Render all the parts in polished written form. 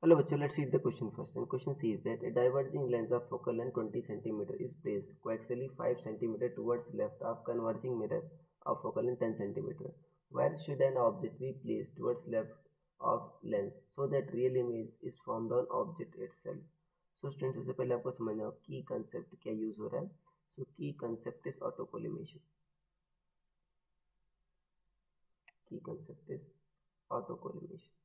Hello, bachcho, let's read the question first. And question C is that a diverging lens of focal length 20 cm is placed coaxially 5 cm towards left of converging mirror of focal length 10 cm. Where should an object be placed towards left of lens so that real image is formed on object itself? So students, सबसे पहले आपको समझना होगा की concept क्या use हो रहा है. So की concept is autocollimation. Key concept is autocollimation.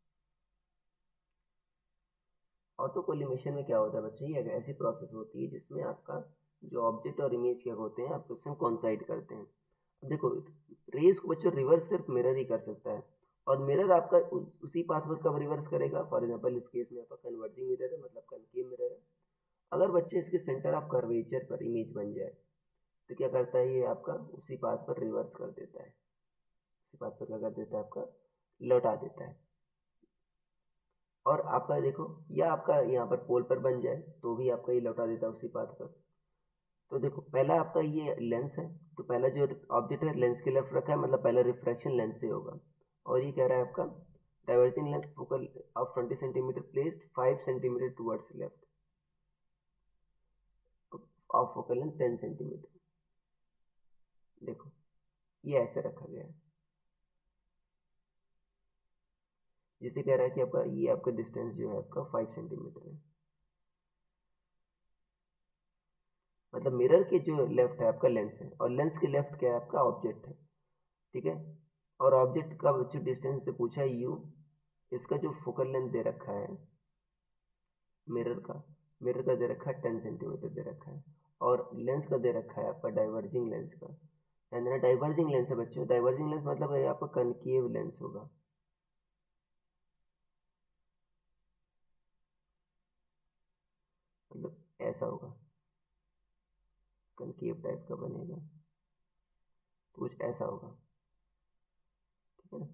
Autocollimation में क्या होता है बच्चे, ये एक ऐसी प्रोसेस होती है जिसमें आपका जो ऑब्जेक्ट और इमेज क्या होते हैं आप उसमें कॉन्साइड करते हैं. अब देखो, रेस को बच्चों रिवर्स सिर्फ मिरर ही कर सकता है, और मिरर आपका उसी पाथ पर कब रिवर्स करेगा. फॉर एग्जांपल इस केस में आपका कन्वर्जिंग मिरर है, मतलब कनकेव मिरर है. अगर बच्चे इसके सेंटर ऑफ कर्वेचर पर इमेज बन जाए तो क्या करता है, ये आपका उसी पाथ पर रिवर्स कर देता है. उसी पाथ पर क्या कर देता है, आपका लौटा देता है. और आपका देखो, या आपका यहाँ पर पोल पर बन जाए तो भी आपका ये लौटा देता है उसी पाथ पर. तो देखो, पहला आपका ये लेंस है, तो पहला जो ऑब्जेक्ट है लेंस के लेफ्ट रखा है, मतलब पहला रिफ्रैक्शन लेंस से होगा. और ये कह रहा है आपका diverging lens focal of 20 centimetre placed 5 centimetre towards left of focal length 10 centimetre. देखो, ये ऐसे रखा गया है, जिसे कह रहा है कि आपका ये आपका डिस्टेंस जो है आपका 5 सेंटीमीटर है. मतलब मिरर के जो लेफ्ट है आपका लेंस है, और लेंस के लेफ्ट क्या है आपका ऑब्जेक्ट है. ठीक है. और ऑब्जेक्ट का जो डिस्टेंस से पूछा है यू, इसका जो फोकल लेंथ दे रखा है मिरर का दे रखा है 10 सेंटीमीटर दे रखा है. और लेंस का दे रखा है आपका डाइवर्जिंग लेंस का. एंड डाइवर्जिंग लेंस है बच्चों, डाइवर्जिंग लेंस मतलब है आपका कनकेव लेंस होगा. मतलब ऐसा होगा, कनकेव टाइप का बनेगा, तो कुछ ऐसा होगा. ठीक है ना,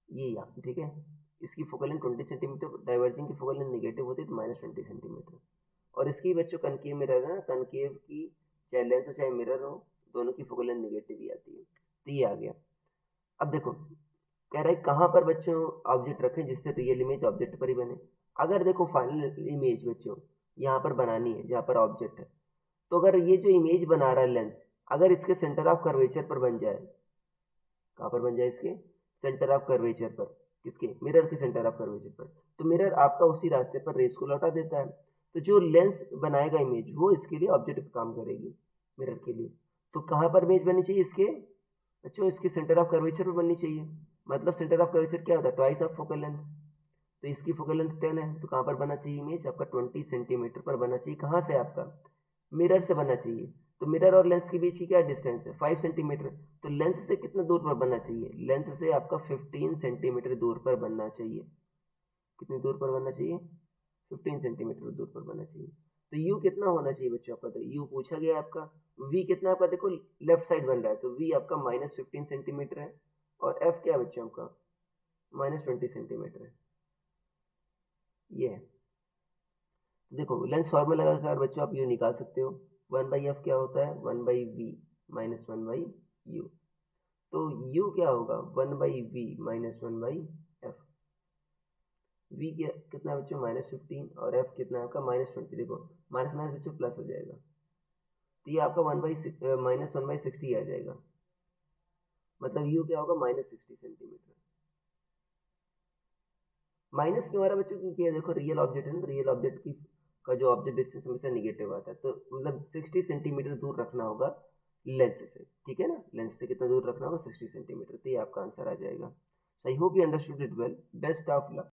ये यहाँ ठीक है. इसकी फोकल लेंथ 20 सेंटीमीटर, डाइवर्जिंग की फोकल लेंथ नेगेटिव होती है तो -20 सेंटीमीटर. और इसकी बच्चों कनकेव मिरर है ना, कनकेव की चाहे लेंस हो चाहे मिरर हो, दोनों की फोकल लेंथ नेगेटिव ही आती है. तो ये आ गया. अब देखो, कह रहा है कहाँ पर बच्चों ऑब्जेक्ट रखें जिससे रियल इमेज ऑब्जेक्ट पर ही बने. अगर देखो फाइनल इमेज बच्चों यहाँ पर बनानी है जहाँ पर ऑब्जेक्ट है, तो अगर ये जो इमेज बना रहा है लेंस, अगर इसके सेंटर ऑफ कर्वेचर पर बन जाए, कहाँ पर बन जाए, इसके सेंटर ऑफ कर्वेचर पर, किसके, मिरर के सेंटर ऑफ कर्वेचर पर, तो मिरर आपका उसी रास्ते पर रेस को लौटा देता है. तो जो लेंस बनाएगा इमेज वो इसके लिए ऑब्जेक्ट काम करेगी मिरर के लिए. तो कहाँ पर इमेज बननी चाहिए इसके बच्चों, इसके सेंटर ऑफ कर्वेचर पर बननी चाहिए. मतलब सेंटर ऑफ कर्वेचर क्या होता है, ट्वाइस ऑफ फोकल लेंथ. तो इसकी फोकल लेंथ 10 है, तो कहाँ पर बनना चाहिए इमेज आपका 20 सेंटीमीटर पर बनना चाहिए. कहाँ से आपका मिरर से बनना चाहिए. तो मिरर और लेंस के बीच की क्या डिस्टेंस है, 5 सेंटीमीटर. तो लेंस से कितना दूर पर बनना चाहिए, लेंस से आपका 15 सेंटीमीटर दूर पर बनना चाहिए. कितनी दूर पर बनना चाहिए, 15 सेंटीमीटर दूर पर बनना चाहिए. तो यू कितना होना चाहिए बच्चों आपका, तो यू पूछा गया आपका. वी कितना आपका, देखो लेफ्ट साइड बन रहा है, तो वी आपका -15 सेंटीमीटर है. और एफ क्या है बच्चों आपका, -20 सेंटीमीटर है. ये है. देखो लेंस फार्मूला लगाकर बच्चों आप यू निकाल सकते हो. 1/f क्या होता है, 1/v -1/u. तो u क्या होगा, 1/v -1/f. v कितना बच्चों, -15, और f कितना है आपका -20. देखो माइनस माइनस बच्चों प्लस हो जाएगा, तो ये आपका -1/60 आ जाएगा. मतलब u क्या होगा, -60 सेंटीमीटर. माइनस क्यों आ रहा है बच्चों, क्योंकि ये देखो रियल ऑब्जेक्ट है ना, रियल ऑब्जेक्ट की का जो ऑब्जेक्ट डिस्टेंस हमेशा निगेटिव आता है, तो मतलब 60 सेंटीमीटर दूर रखना होगा लेंस से. ठीक है ना, लेंस से कितना दूर रखना होगा, 60 सेंटीमीटर. तो ये आपका आंसर आ जाएगा. I hope you understood it well. Best of luck.